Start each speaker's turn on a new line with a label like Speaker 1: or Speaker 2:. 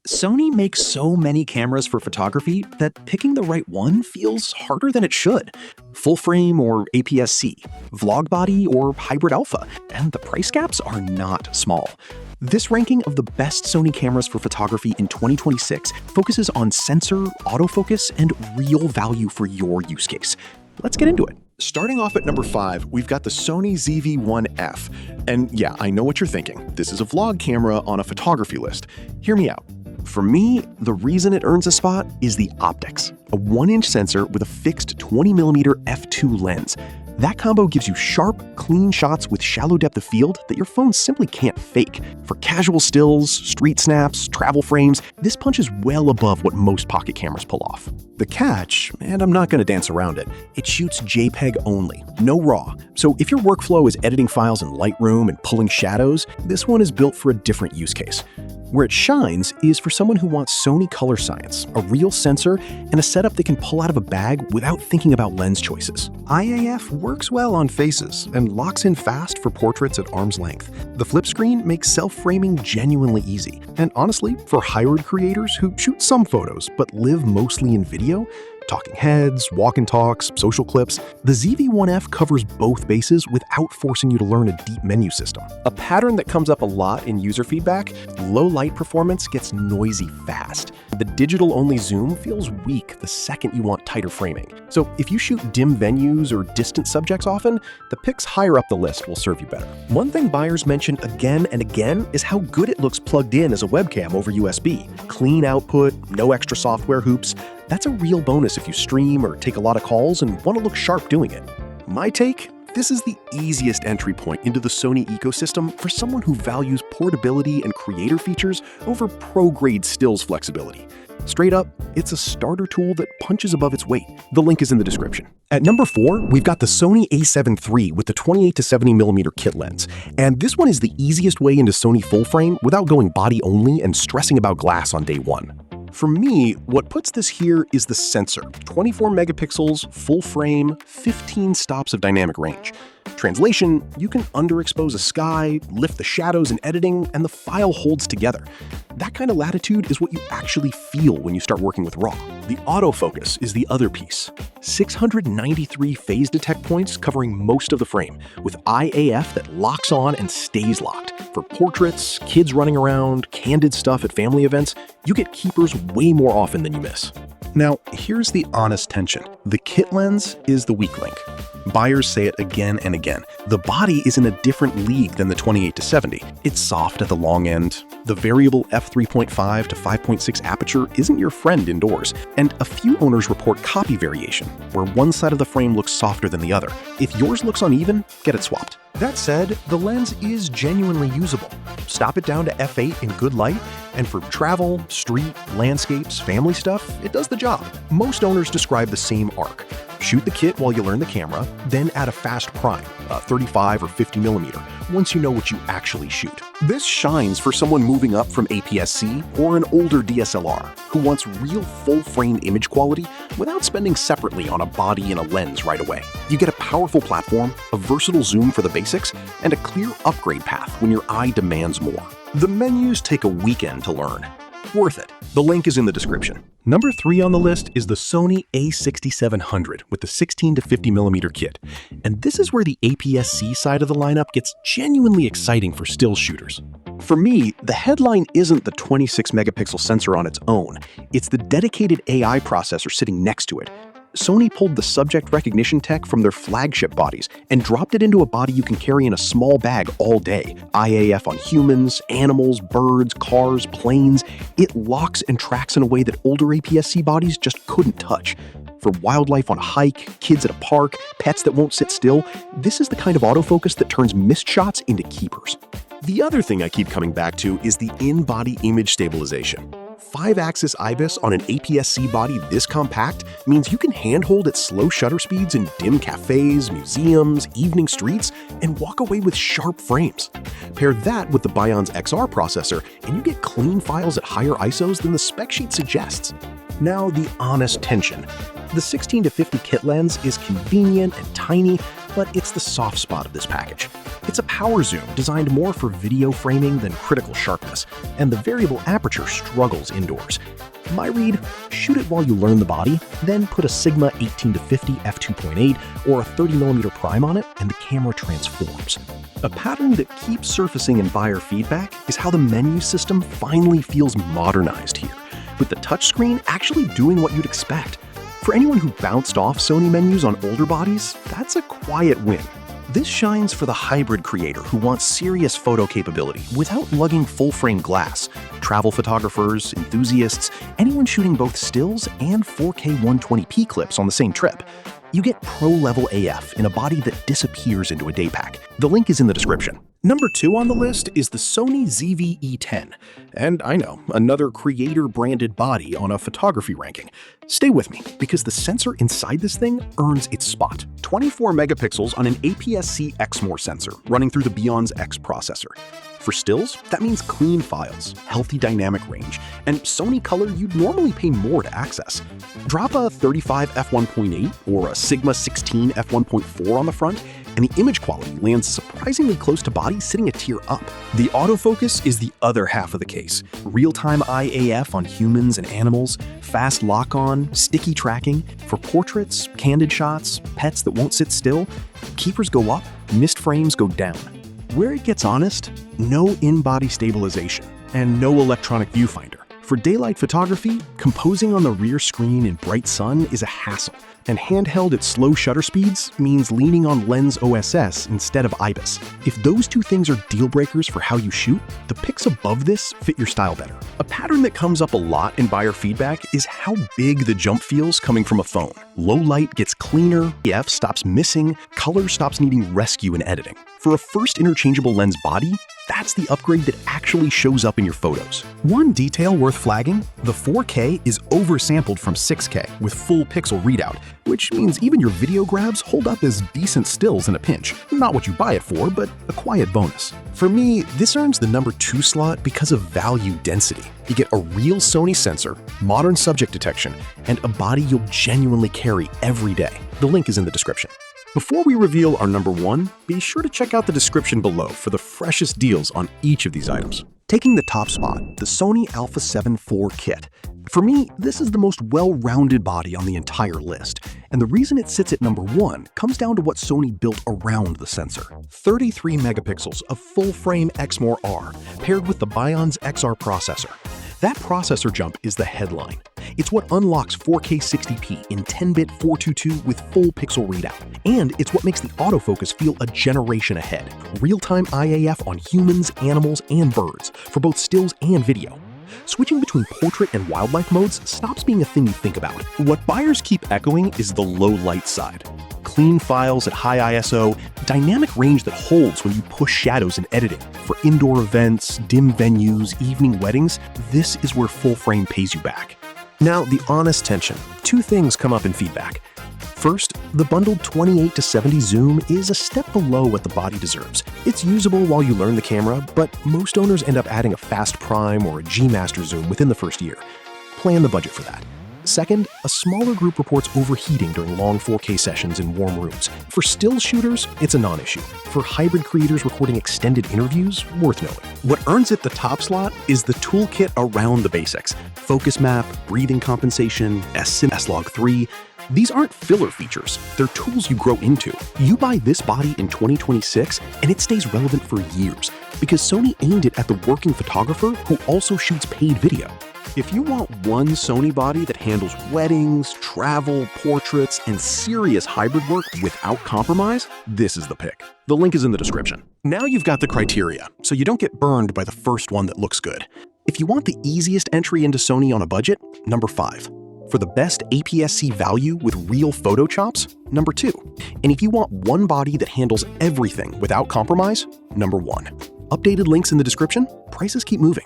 Speaker 1: Sony makes so many cameras for photography that picking the right one feels harder than it should. Full frame or APS-C, vlog body or hybrid alpha, and the price gaps are not small. This ranking of the best Sony cameras for photography in 2026 focuses on sensor, autofocus, and real value for your use case. Let's get into it.
Speaker 2: Starting off at number 5, we've got the Sony ZV-1F. And yeah, I know what you're thinking. This is a vlog camera on a photography list. Hear me out. For me, the reason it earns a spot is the optics. A 1-inch sensor with a fixed 20mm f2 lens. That combo gives you sharp, clean shots with shallow depth of field that your phone simply can't fake. For casual stills, street snaps, travel frames, this punches well above what most pocket cameras pull off. The catch, and I'm not going to dance around it, it shoots JPEG only, no RAW. So if your workflow is editing files in Lightroom and pulling shadows, this one is built for a different use case. Where it shines is for someone who wants Sony color science, a real sensor, and a setup they can pull out of a bag without thinking about lens choices. IAF works well on faces and locks in fast for portraits at arm's length. The flip screen makes self-framing genuinely easy. And honestly, for hired creators who shoot some photos but live mostly in video, talking heads, walk and talks, social clips, the ZV-1F covers both bases without forcing you to learn a deep menu system. A pattern that comes up a lot in user feedback, low light performance gets noisy fast. The digital-only zoom feels weak the second you want tighter framing. So if you shoot dim venues or distant subjects often, the pics higher up the list will serve you better. One thing buyers mention again and again is how good it looks plugged in as a webcam over USB. Clean output, no extra software hoops. That's a real bonus if you stream or take a lot of calls and want to look sharp doing it. My take? This is the easiest entry point into the Sony ecosystem for someone who values portability and creator features over pro-grade stills flexibility. Straight up, it's a starter tool that punches above its weight. The link is in the description. At number 4, we've got the Sony a7 III with the 28 to 70mm kit lens. And this one is the easiest way into Sony full frame without going body only and stressing about glass on day one. For me, what puts this here is the sensor. 24 megapixels, full frame, 15 stops of dynamic range. Translation, you can underexpose a sky, lift the shadows in editing, and the file holds together. That kind of latitude is what you actually feel when you start working with RAW. The autofocus is the other piece. 693 phase detect points covering most of the frame, with IAF that locks on and stays locked. For portraits, kids running around, candid stuff at family events, you get keepers way more often than you miss. Now, here's the honest tension. The kit lens is the weak link. Buyers say it again and again. The body is in a different league than the 28 to 70. It's soft at the long end. The variable f3.5 to 5.6 aperture isn't your friend indoors. And a few owners report copy variation, where one side of the frame looks softer than the other. If yours looks uneven, get it swapped. That said, the lens is genuinely usable. Stop it down to f8 in good light, and for travel, street, landscapes, family stuff, it does the job. Most owners describe the same arc. Shoot the kit while you learn the camera, then add a fast prime, 35 or 50mm, once you know what you actually shoot. This shines for someone moving up from APS-C or an older DSLR who wants real full-frame image quality without spending separately on a body and a lens right away. You get a powerful platform, a versatile zoom for the basics, and a clear upgrade path when your eye demands more. The menus take a weekend to learn. Worth it. The link is in the description. Number 3 on the list is the Sony a6700 with the 16 to 50mm kit. And this is where the APS-C side of the lineup gets genuinely exciting for still shooters. For me, the headline isn't the 26 megapixel sensor on its own. It's the dedicated AI processor sitting next to it. Sony pulled the subject recognition tech from their flagship bodies and dropped it into a body you can carry in a small bag all day. IAF on humans, animals, birds, cars, planes. It locks and tracks in a way that older APS-C bodies just couldn't touch. For wildlife on a hike, kids at a park, pets that won't sit still, this is the kind of autofocus that turns missed shots into keepers. The other thing I keep coming back to is the in-body image stabilization. 5-axis IBIS on an APS-C body this compact means you can handhold at slow shutter speeds in dim cafes, museums, evening streets, and walk away with sharp frames. Pair that with the Bion's XR processor, and you get clean files at higher ISOs than the spec sheet suggests. Now, the honest tension. The 16 to 50 kit lens is convenient and tiny,
Speaker 1: but it's the soft spot of this package. It's a power zoom designed more for video framing than critical sharpness, and the variable aperture struggles indoors. My read, shoot it while you learn the body, then put a Sigma 18-50 f2.8 or a 30mm prime on it, and the camera transforms. A pattern that keeps surfacing in buyer feedback is how the menu system finally feels modernized here, with the touchscreen actually doing what you'd expect. For anyone who bounced off Sony menus on older bodies, that's a quiet win. This shines for the hybrid creator who wants serious photo capability without lugging full-frame glass. Travel photographers, enthusiasts, anyone shooting both stills and 4K 120p clips on the same trip. You get pro-level AF in a body that disappears into a day pack. The link is in the description. Number 2 on the list is the Sony ZV-E10. And I know, another creator-branded body on a photography ranking. Stay with me, because the sensor inside this thing earns its spot. 24 megapixels on an APS-C Exmor sensor running through the Beyond's X processor. For stills, that means clean files, healthy dynamic range, and Sony color you'd normally pay more to access. Drop a 35 f1.8 or a Sigma 16 f1.4 on the front, and the image quality lands surprisingly close to body, sitting a tier up. The autofocus is the other half of the case. Real-time IAF on humans and animals, fast lock-on, sticky tracking. For portraits, candid shots, pets that won't sit still, keepers go up, missed frames go down. Where it gets honest, no in-body stabilization, and no electronic viewfinder. For daylight photography, composing on the rear screen in bright sun is a hassle, and handheld at slow shutter speeds means leaning on Lens OSS instead of IBIS. If those two things are deal breakers for how you shoot, the pics above this fit your style better. A pattern that comes up a lot in buyer feedback is how big the jump feels coming from a phone. Low light gets cleaner, EF stops missing, color stops needing rescue in editing. For a first interchangeable lens body, that's the upgrade that actually shows up in your photos. One detail worth flagging, the 4K is oversampled from 6K with full pixel readout, which means even your video grabs hold up as decent stills in a pinch. Not what you buy it for, but a quiet bonus. For me, this earns the number 2 slot because of value density. You get a real Sony sensor, modern subject detection, and a body you'll genuinely carry every day. The link is in the description. Before we reveal our number 1, be sure to check out the description below for the freshest deals on each of these items. Taking the top spot, the Sony Alpha 7 IV kit. For me, this is the most well-rounded body on the entire list, and the reason it sits at number 1 comes down to what Sony built around the sensor. 33 megapixels of full-frame Exmor R, paired with the Beyond's XR processor. That processor jump is the headline. It's what unlocks 4K 60p in 10-bit 422 with full pixel readout. And it's what makes the autofocus feel a generation ahead. Real-time IAF on humans, animals, and birds, for both stills and video. Switching between portrait and wildlife modes stops being a thing you think about. What buyers keep echoing is the low light side. Clean files at high ISO, dynamic range that holds when you push shadows in editing. For indoor events, dim venues, evening weddings, this is where full frame pays you back. Now, the honest tension. 2 things come up in feedback. First, the bundled 28-70 zoom is a step below what the body deserves. It's usable while you learn the camera, but most owners end up adding a fast prime or a G-Master zoom within the first year. Plan the budget for that. Second, a smaller group reports overheating during long 4K sessions in warm rooms. For still shooters, it's a non-issue. For hybrid creators recording extended interviews, worth noting. What earns it the top slot is the toolkit around the basics. Focus map, breathing compensation, S-Log 3. These aren't filler features, they're tools you grow into. You buy this body in 2026 and it stays relevant for years, because Sony aimed it at the working photographer who also shoots paid video. If you want one Sony body that handles weddings, travel, portraits, and serious hybrid work without compromise, this is the pick. The link is in the description. Now you've got the criteria, so you don't get burned by the first one that looks good. If you want the easiest entry into Sony on a budget, number 5. For the best APS-C value with real photo chops, number 2. And if you want one body that handles everything without compromise, number 1. Updated links in the description. Prices keep moving.